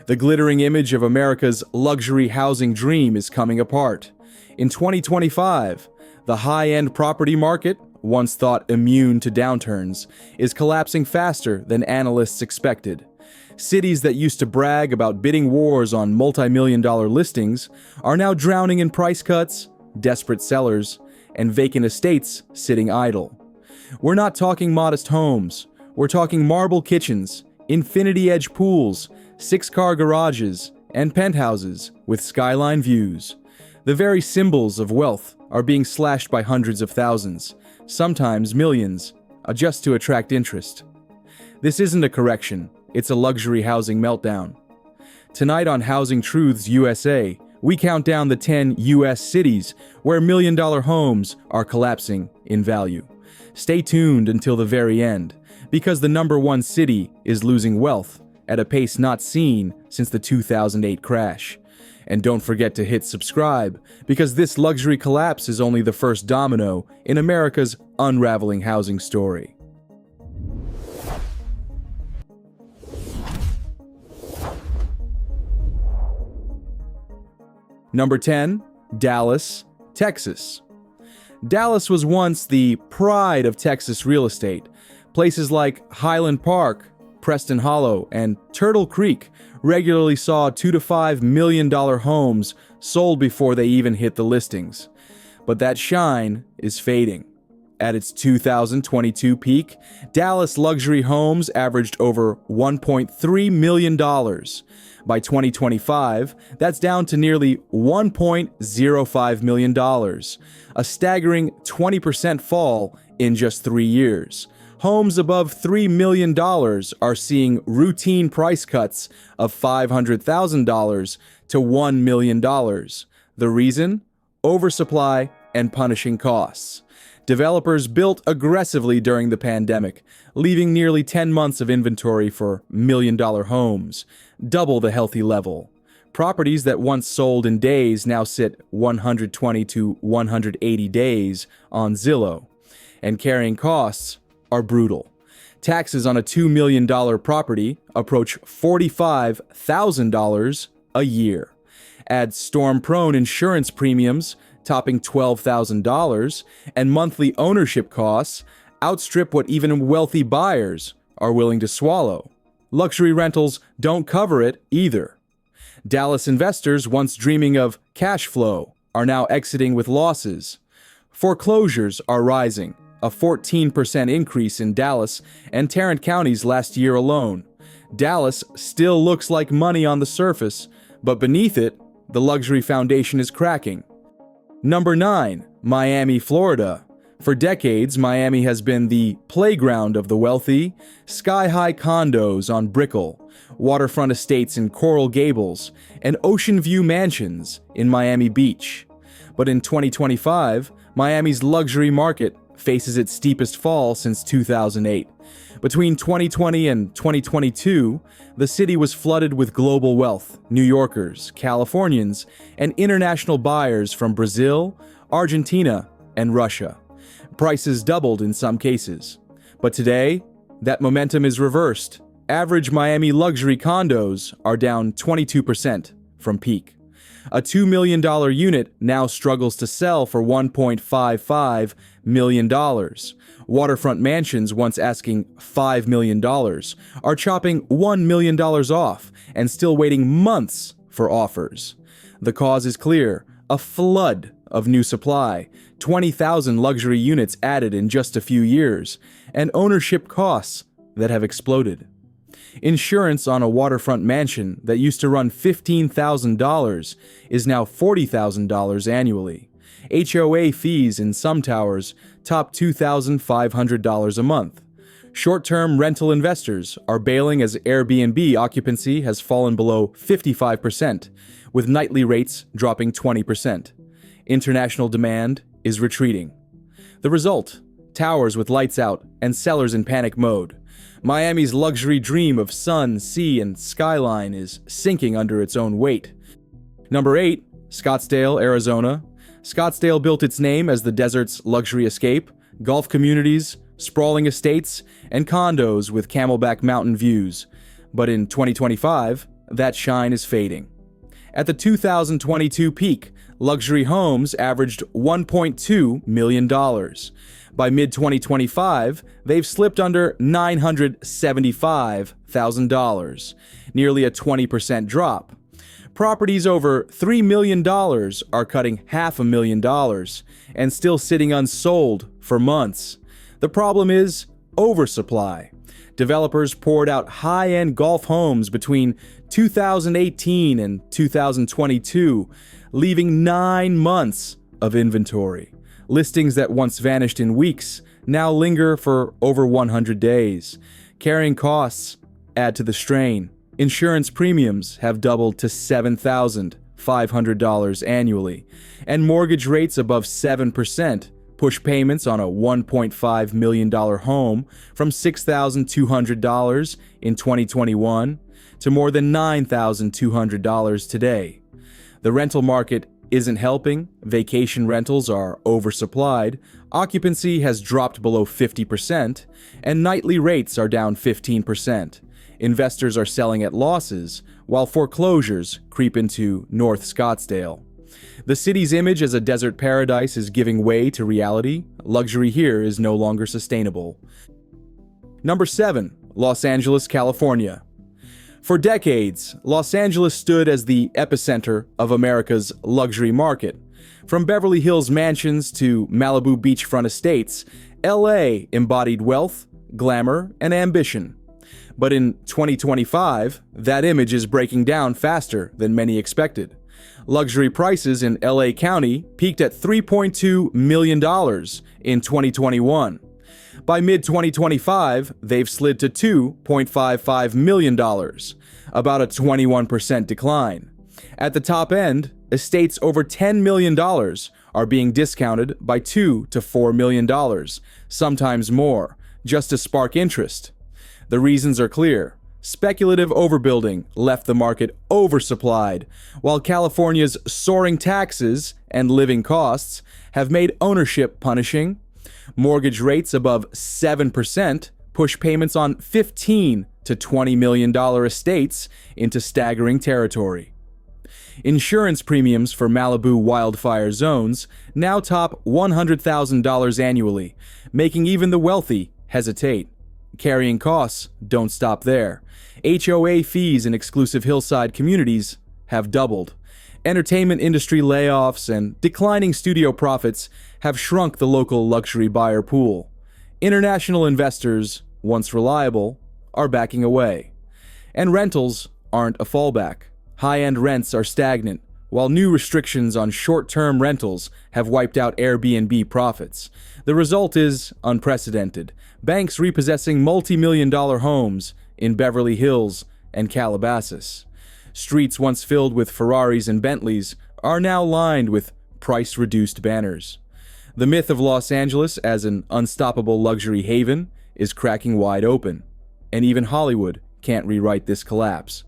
The glittering image of America's luxury housing dream is coming apart. In 2025, the high-end property market, once thought immune to downturns, is collapsing faster than analysts expected. Cities that used to brag about bidding wars on multi-million-dollar listings are now drowning in price cuts, desperate sellers, and vacant estates sitting idle. We're not talking modest homes. We're talking marble kitchens, infinity-edge pools, 6-car garages, and penthouses with skyline views. The very symbols of wealth are being slashed by hundreds of thousands, sometimes millions, just to attract interest. This isn't a correction, it's a luxury housing meltdown. Tonight on Housing Truths USA, we count down the 10 U.S. cities where million-dollar homes are collapsing in value. Stay tuned until the very end, because the number one city is losing wealth at a pace not seen since the 2008 crash. And don't forget to hit subscribe, because this luxury collapse is only the first domino in America's unraveling housing story. Number 10, Dallas, Texas. Dallas was once the pride of Texas real estate. Places like Highland Park, Preston Hollow, and Turtle Creek regularly saw $2 to $5 million homes sold before they even hit the listings. But that shine is fading. At its 2022 peak, Dallas luxury homes averaged over $1.3 million. By 2025, that's down to nearly $1.05 million, a staggering 20% fall in just 3 years. Homes above $3 million are seeing routine price cuts of $500,000 to $1 million. The reason? Oversupply and punishing costs. Developers built aggressively during the pandemic, leaving nearly 10 months of inventory for million-dollar homes, double the healthy level. Properties that once sold in days now sit 120 to 180 days on Zillow. And carrying costs are brutal. Taxes on a $2 million property approach $45,000 a year. Add storm-prone insurance premiums topping $12,000, and monthly ownership costs outstrip what even wealthy buyers are willing to swallow. Luxury rentals don't cover it either. Dallas investors, once dreaming of cash flow, are now exiting with losses. Foreclosures are rising, a 14% increase in Dallas and Tarrant counties last year alone. Dallas still looks like money on the surface, but beneath it, the luxury foundation is cracking. Number 9, Miami, Florida. For decades, Miami has been the playground of the wealthy. Sky-high condos on Brickell, waterfront estates in Coral Gables, and ocean view mansions in Miami Beach. But in 2025, Miami's luxury market faces its steepest fall since 2008. Between 2020 and 2022, the city was flooded with global wealth, New Yorkers, Californians, and international buyers from Brazil, Argentina, and Russia. Prices doubled in some cases. But today, that momentum is reversed. Average Miami luxury condos are down 22% from peak. A $2 million unit now struggles to sell for $1.55 million. Waterfront mansions, once asking $5 million, are chopping $1 million off and still waiting months for offers. The cause is clear: a flood of new supply, 20,000 luxury units added in just a few years, and ownership costs that have exploded. Insurance on a waterfront mansion that used to run $15,000 is now $40,000 annually. HOA fees in some towers top $2,500 a month. Short-term rental investors are bailing as Airbnb occupancy has fallen below 55%, with nightly rates dropping 20%. International demand is retreating. The result: towers with lights out and sellers in panic mode. Miami's luxury dream of sun, sea, and skyline is sinking under its own weight. Number 8, Scottsdale, Arizona. Scottsdale built its name as the desert's luxury escape: golf communities, sprawling estates, and condos with Camelback Mountain views. But in 2025, that shine is fading. At the 2022 peak, luxury homes averaged $1.2 million. By mid-2025, they've slipped under $975,000, nearly a 20% drop. Properties over $3 million are cutting $500,000 and still sitting unsold for months. The problem is oversupply. Developers poured out high-end golf homes between 2018 and 2022, leaving 9 months of inventory. Listings that once vanished in weeks now linger for over 100 days. Carrying costs add to the strain. Insurance premiums have doubled to $7,500 annually, and mortgage rates above 7% push payments on a $1.5 million home from $6,200 in 2021 to more than $9,200 today. The rental market isn't helping, vacation rentals are oversupplied, occupancy has dropped below 50%, and nightly rates are down 15%. Investors are selling at losses, while foreclosures creep into North Scottsdale. The city's image as a desert paradise is giving way to reality. Luxury here is no longer sustainable. Number 7. Los Angeles, California. For decades, Los Angeles stood as the epicenter of America's luxury market. From Beverly Hills mansions to Malibu beachfront estates, LA embodied wealth, glamour, and ambition. But in 2025, that image is breaking down faster than many expected. Luxury prices in LA County peaked at $3.2 million in 2021. By mid-2025, they've slid to $2.55 million, about a 21% decline. At the top end, estates over $10 million are being discounted by $2 to $4 million, sometimes more, just to spark interest. The reasons are clear. Speculative overbuilding left the market oversupplied, while California's soaring taxes and living costs have made ownership punishing. Mortgage rates above 7% push payments on $15 to $20 million estates into staggering territory. Insurance premiums for Malibu wildfire zones now top $100,000 annually, making even the wealthy hesitate. Carrying costs don't stop there. HOA fees in exclusive hillside communities have doubled. Entertainment industry layoffs and declining studio profits have shrunk the local luxury buyer pool. International investors, once reliable, are backing away. And rentals aren't a fallback. High-end rents are stagnant, while new restrictions on short-term rentals have wiped out Airbnb profits. The result is unprecedented. Banks repossessing multi-million-dollar homes in Beverly Hills and Calabasas. Streets once filled with Ferraris and Bentleys are now lined with price-reduced banners. The myth of Los Angeles as an unstoppable luxury haven is cracking wide open, and even Hollywood can't rewrite this collapse.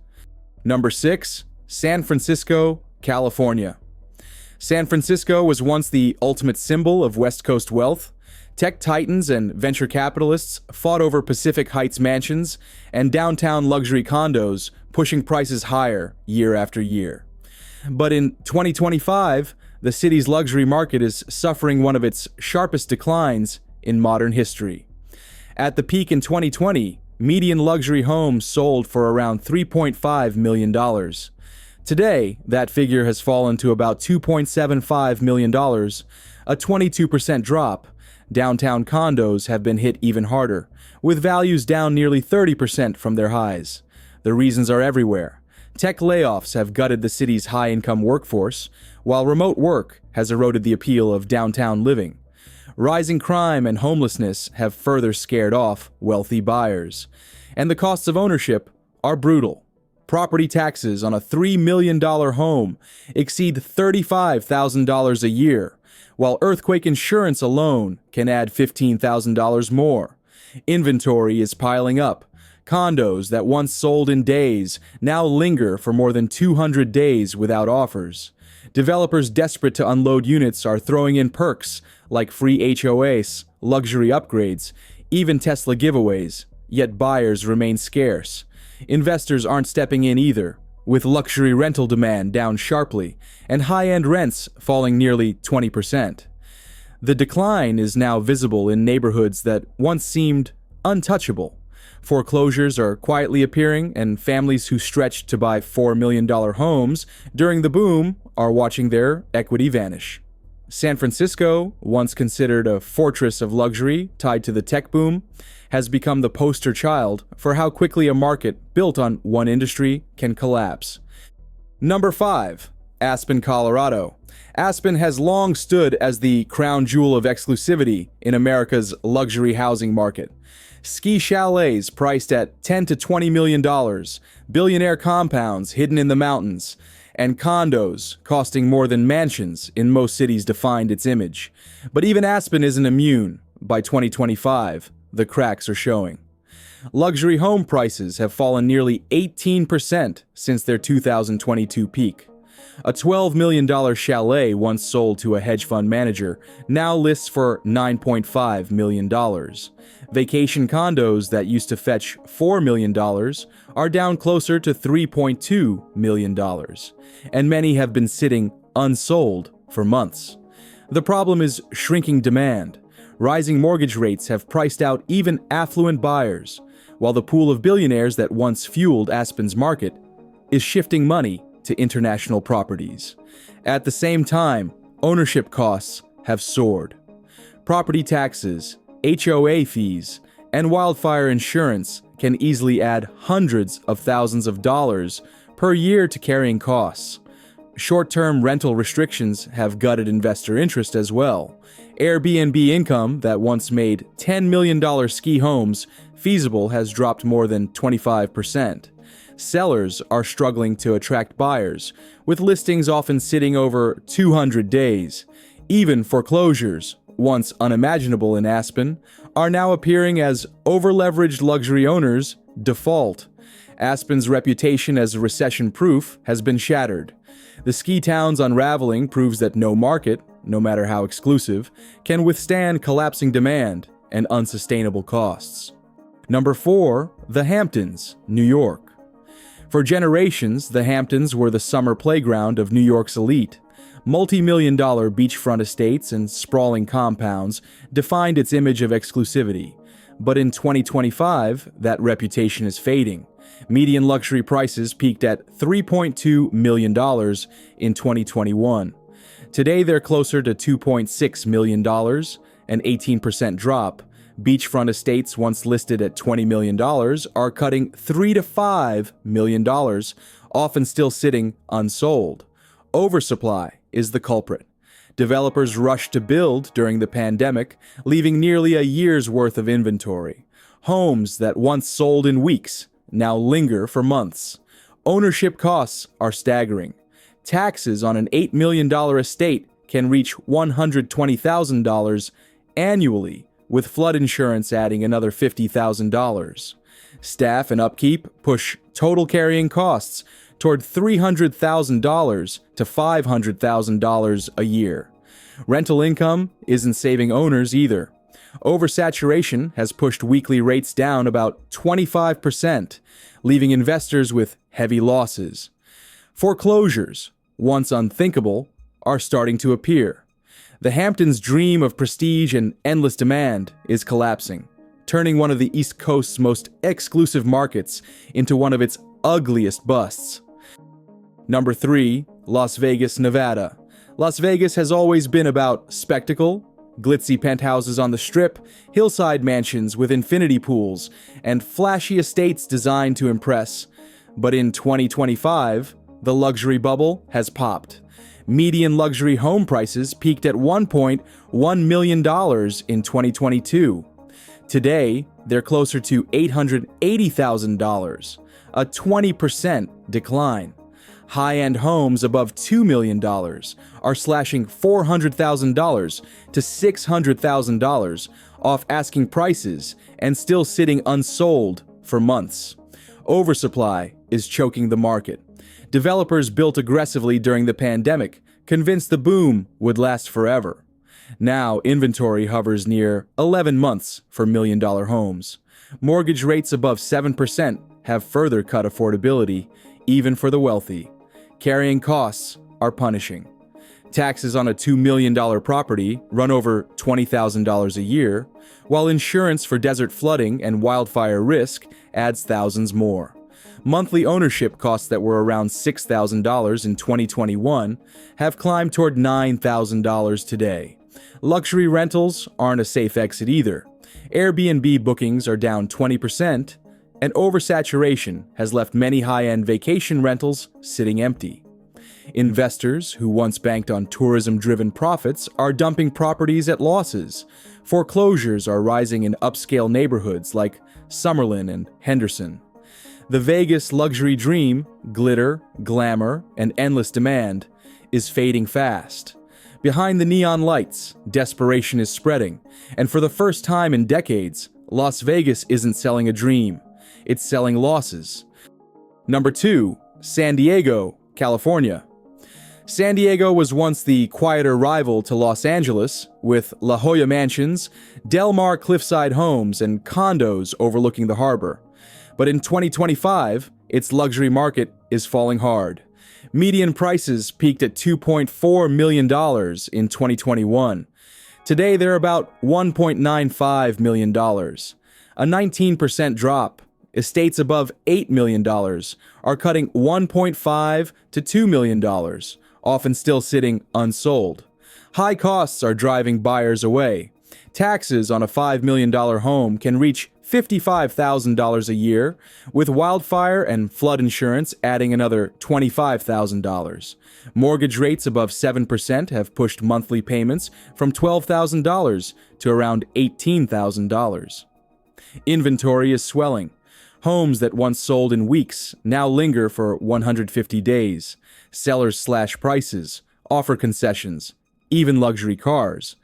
Number 6. San Francisco, California. San Francisco was once the ultimate symbol of West Coast wealth. Tech titans and venture capitalists fought over Pacific Heights mansions and downtown luxury condos, pushing prices higher year after year. But in 2025, the city's luxury market is suffering one of its sharpest declines in modern history. At the peak in 2020, median luxury homes sold for around $3.5 million. Today, that figure has fallen to about $2.75 million, a 22% drop. Downtown condos have been hit even harder, with values down nearly 30% from their highs. The reasons are everywhere. Tech layoffs have gutted the city's high-income workforce, while remote work has eroded the appeal of downtown living. Rising crime and homelessness have further scared off wealthy buyers. And the costs of ownership are brutal. Property taxes on a $3 million home exceed $35,000 a year, while earthquake insurance alone can add $15,000 more. Inventory is piling up. Condos that once sold in days now linger for more than 200 days without offers. Developers desperate to unload units are throwing in perks like free HOAs, luxury upgrades, even Tesla giveaways, yet buyers remain scarce. Investors aren't stepping in either. with luxury rental demand down sharply and high-end rents falling nearly 20%. The decline is now visible in neighborhoods that once seemed untouchable. Foreclosures are quietly appearing, and families who stretched to buy $4 million homes during the boom are watching their equity vanish. San Francisco, once considered a fortress of luxury tied to the tech boom, has become the poster child for how quickly a market built on one industry can collapse. Number 5. Aspen, Colorado. Aspen has long stood as the crown jewel of exclusivity in America's luxury housing market. Ski chalets priced at $10 to $20 million, billionaire compounds hidden in the mountains, and condos costing more than mansions in most cities defined its image. But even Aspen isn't immune. By 2025, the cracks are showing. Luxury home prices have fallen nearly 18% since their 2022 peak. A $12 million chalet once sold to a hedge fund manager now lists for $9.5 million. Vacation condos that used to fetch $4 million are down closer to $3.2 million, and many have been sitting unsold for months. The problem is shrinking demand. Rising mortgage rates have priced out even affluent buyers, while the pool of billionaires that once fueled Aspen's market is shifting money to international properties. At the same time, ownership costs have soared. Property taxes, HOA fees, and wildfire insurance can easily add hundreds of thousands of dollars per year to carrying costs. Short-term rental restrictions have gutted investor interest as well. Airbnb income that once made $10 million ski homes feasible has dropped more than 25%. Sellers are struggling to attract buyers, with listings often sitting over 200 days. Even foreclosures, once unimaginable in Aspen, are now appearing as over-leveraged luxury owners default. Aspen's reputation as recession-proof has been shattered. The ski town's unraveling proves that no market, no matter how exclusive, can withstand collapsing demand and unsustainable costs. Number 4. The Hamptons, New York. For generations, the Hamptons were the summer playground of New York's elite. Multi-million-dollar beachfront estates and sprawling compounds defined its image of exclusivity. But in 2025, that reputation is fading. Median luxury prices peaked at $3.2 million in 2021. Today, they're closer to $2.6 million, an 18% drop. Beachfront estates once listed at $20 million are cutting $3 to $5 million, often still sitting unsold. Oversupply is the culprit. Developers rushed to build during the pandemic, leaving nearly a year's worth of inventory. Homes that once sold in weeks now linger for months. Ownership costs are staggering. Taxes on an $8 million estate can reach $120,000 annually, with flood insurance adding another $50,000. Staff and upkeep push total carrying costs toward $300,000 to $500,000 a year. Rental income isn't saving owners either. Oversaturation has pushed weekly rates down about 25%, leaving investors with heavy losses. Foreclosures, once unthinkable, are starting to appear. The Hamptons' dream of prestige and endless demand is collapsing, turning one of the East Coast's most exclusive markets into one of its ugliest busts. Number 3. Las Vegas, Nevada. Las Vegas has always been about spectacle, glitzy penthouses on the Strip, hillside mansions with infinity pools, and flashy estates designed to impress. But in 2025, the luxury bubble has popped. Median luxury home prices peaked at $1.1 million in 2022. Today, they're closer to $880,000, a 20% decline. High-end homes above $2 million are slashing $400,000 to $600,000 off asking prices and still sitting unsold for months. Oversupply is choking the market. Developers built aggressively during the pandemic, convinced the boom would last forever. Now, inventory hovers near 11 months for million-dollar homes. Mortgage rates above 7% have further cut affordability. even for the wealthy. Carrying costs are punishing. Taxes on a $2 million property run over $20,000 a year, while insurance for desert flooding and wildfire risk adds thousands more. Monthly ownership costs that were around $6,000 in 2021 have climbed toward $9,000 today. Luxury rentals aren't a safe exit either. Airbnb bookings are down 20%, and oversaturation has left many high-end vacation rentals sitting empty. Investors who once banked on tourism-driven profits are dumping properties at losses. Foreclosures are rising in upscale neighborhoods like Summerlin and Henderson. The Vegas luxury dream, glitter, glamour, and endless demand, is fading fast. Behind the neon lights, desperation is spreading, and for the first time in decades, Las Vegas isn't selling a dream, it's selling losses. Number 2, San Diego, California. San Diego was once the quieter rival to Los Angeles, with La Jolla Mansions, Del Mar cliffside homes, and condos overlooking the harbor. But in 2025, its luxury market is falling hard. Median prices peaked at $2.4 million in 2021. Today, they're about $1.95 million, a 19% drop. Estates above $8 million are cutting $1.5 to $2 million, often still sitting unsold. High costs are driving buyers away. Taxes on a $5 million home can reach $55,000 a year, with wildfire and flood insurance adding another $25,000. Mortgage rates above 7% have pushed monthly payments from $12,000 to around $18,000. Inventory is swelling. Homes that once sold in weeks now linger for 150 days. Sellers slash prices, offer concessions, even luxury cars.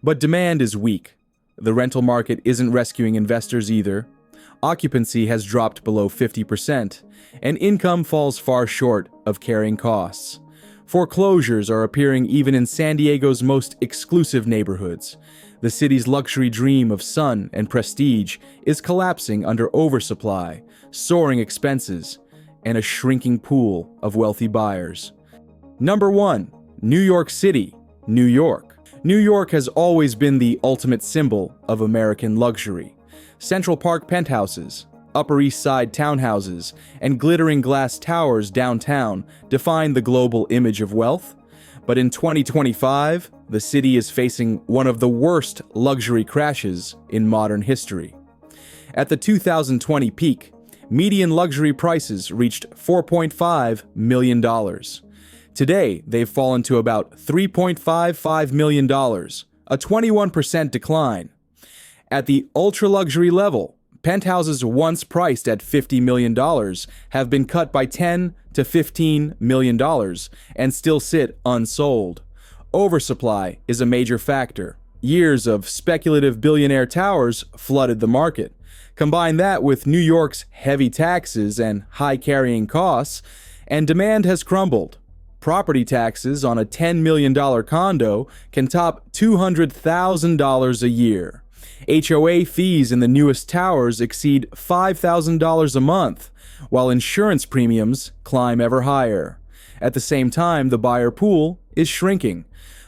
But demand is weak. The rental market isn't rescuing investors either. Occupancy has dropped below 50%, and income falls far short of carrying costs. Foreclosures are appearing even in San Diego's most exclusive neighborhoods. The city's luxury dream of sun and prestige is collapsing under oversupply, soaring expenses, and a shrinking pool of wealthy buyers. Number 1, New York City, New York. New York has always been the ultimate symbol of American luxury. Central Park penthouses, Upper East Side townhouses, and glittering glass towers downtown define the global image of wealth. But in 2025, the city is facing one of the worst luxury crashes in modern history. At the 2020 peak, median luxury prices reached $4.5 million. Today, they've fallen to about $3.55 million, a 21% decline. At the ultra-luxury level, penthouses once priced at $50 million have been cut by $10 to $15 million and still sit unsold. Oversupply is a major factor. Years of speculative billionaire towers flooded the market. Combine that with New York's heavy taxes and high carrying costs, and demand has crumbled. Property taxes on a $10 million condo can top $200,000 a year. HOA fees in the newest towers exceed $5,000 a month, while insurance premiums climb ever higher. At the same time, the buyer pool is shrinking.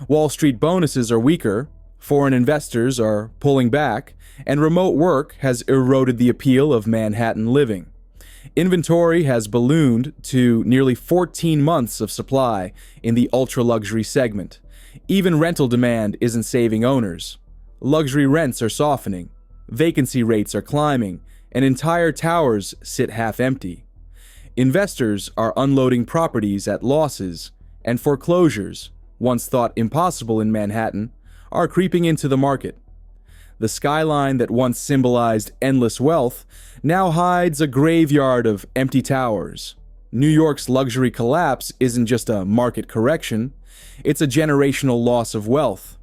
Wall Street bonuses are weaker, foreign investors are pulling back, and remote work has eroded the appeal of Manhattan living. Inventory has ballooned to nearly 14 months of supply in the ultra-luxury segment. Even rental demand isn't saving owners. Luxury rents are softening, vacancy rates are climbing, and entire towers sit half-empty. Investors are unloading properties at losses, and foreclosures, once thought impossible in Manhattan, are creeping into the market. The skyline that once symbolized endless wealth now hides a graveyard of empty towers. New York's luxury collapse isn't just a market correction, it's a generational loss of wealth.